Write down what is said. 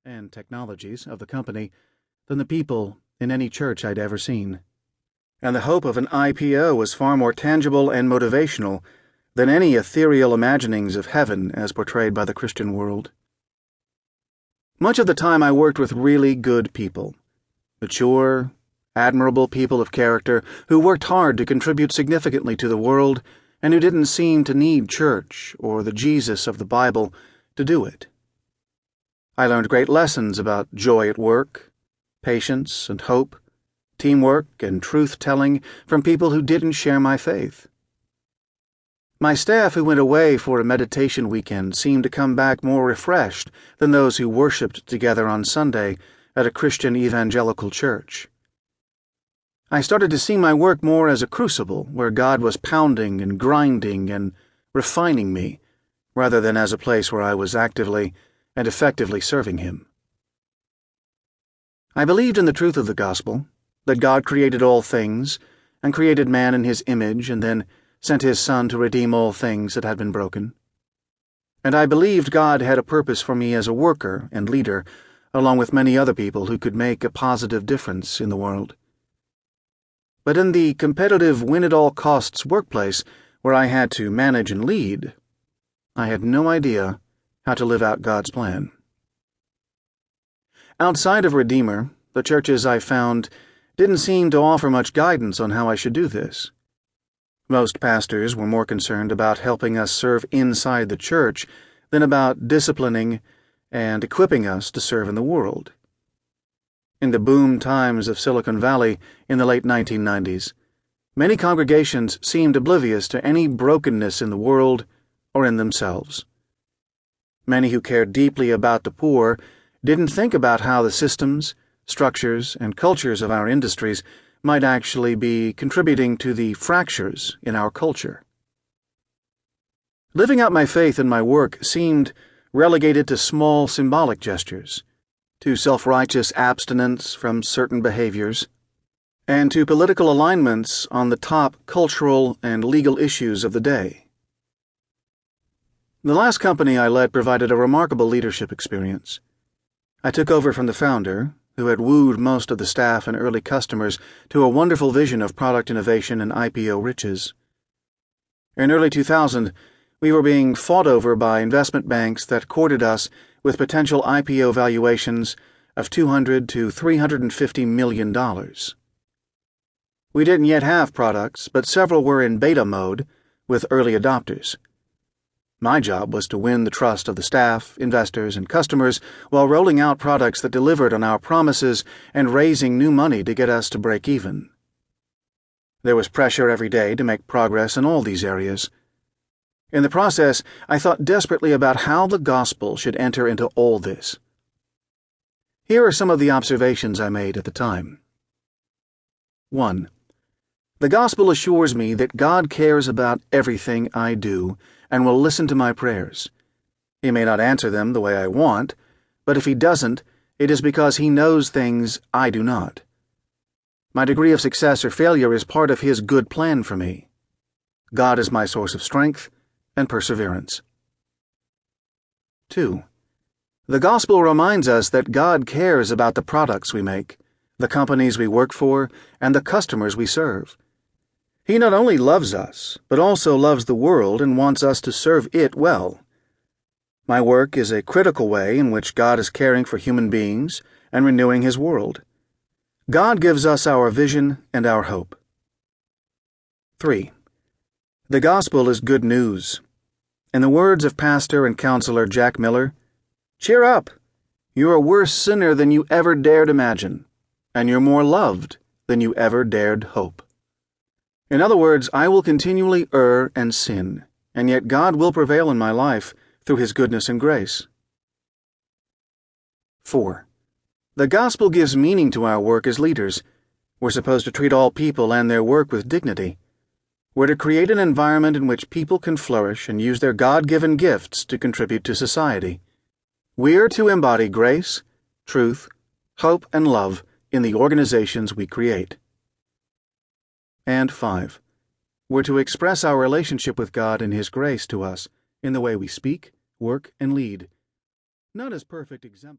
and technologies of the company than the people in any church I'd ever seen. And the hope of an IPO was far more tangible and motivational than any ethereal imaginings of heaven as portrayed by the Christian world. Much of the time I worked with really good people, mature, admirable people of character who worked hard to contribute significantly to the world and who didn't seem to need church or the Jesus of the Bible to do it. I learned great lessons about joy at work, patience and hope, teamwork and truth-telling from people who didn't share my faith. My staff who went away for a meditation weekend seemed to come back more refreshed than those who worshipped together on Sunday at a Christian evangelical church. I started to see my work more as a crucible where God was pounding and grinding and refining me, rather than as a place where I was actively and effectively serving Him. I believed in the truth of the gospel, that God created all things, and created man in His image, and then sent His Son to redeem all things that had been broken. And I believed God had a purpose for me as a worker and leader, along with many other people who could make a positive difference in the world. But in the competitive win-at-all-costs workplace where I had to manage and lead, I had no idea how to live out God's plan. Outside of Redeemer, the churches I found didn't seem to offer much guidance on how I should do this. Most pastors were more concerned about helping us serve inside the church than about disciplining and equipping us to serve in the world. In the boom times of Silicon Valley in the late 1990s, many congregations seemed oblivious to any brokenness in the world or in themselves. Many who cared deeply about the poor didn't think about how the systems, structures, and cultures of our industries might actually be contributing to the fractures in our culture. Living out my faith in my work seemed relegated to small symbolic gestures, to self-righteous abstinence from certain behaviors, and to political alignments on the top cultural and legal issues of the day. The last company I led provided a remarkable leadership experience. I took over from the founder, who had wooed most of the staff and early customers to a wonderful vision of product innovation and IPO riches. In early 2000, we were being fought over by investment banks that courted us with potential IPO valuations of $200 to $350 million. We didn't yet have products, but several were in beta mode with early adopters. My job was to win the trust of the staff, investors, and customers while rolling out products that delivered on our promises and raising new money to get us to break even. There was pressure every day to make progress in all these areas. In the process, I thought desperately about how the gospel should enter into all this. Here are some of the observations I made at the time. 1. The gospel assures me that God cares about everything I do and will listen to my prayers. He may not answer them the way I want, but if He doesn't, it is because He knows things I do not. My degree of success or failure is part of His good plan for me. God is my source of strength and perseverance. 2. The gospel reminds us that God cares about the products we make, the companies we work for, and the customers we serve. He not only loves us, but also loves the world and wants us to serve it well. My work is a critical way in which God is caring for human beings and renewing His world. God gives us our vision and our hope. 3. The gospel is good news. In the words of pastor and counselor Jack Miller, "Cheer up! You're a worse sinner than you ever dared imagine, and you're more loved than you ever dared hope." In other words, I will continually err and sin, and yet God will prevail in my life through His goodness and grace. 4. The gospel gives meaning to our work as leaders. We're supposed to treat all people and their work with dignity. We're to create an environment in which people can flourish and use their God-given gifts to contribute to society. We're to embody grace, truth, hope, and love in the organizations we create. And 5. We're to express our relationship with God and His grace to us in the way we speak, work, and lead. Not as perfect exemplars.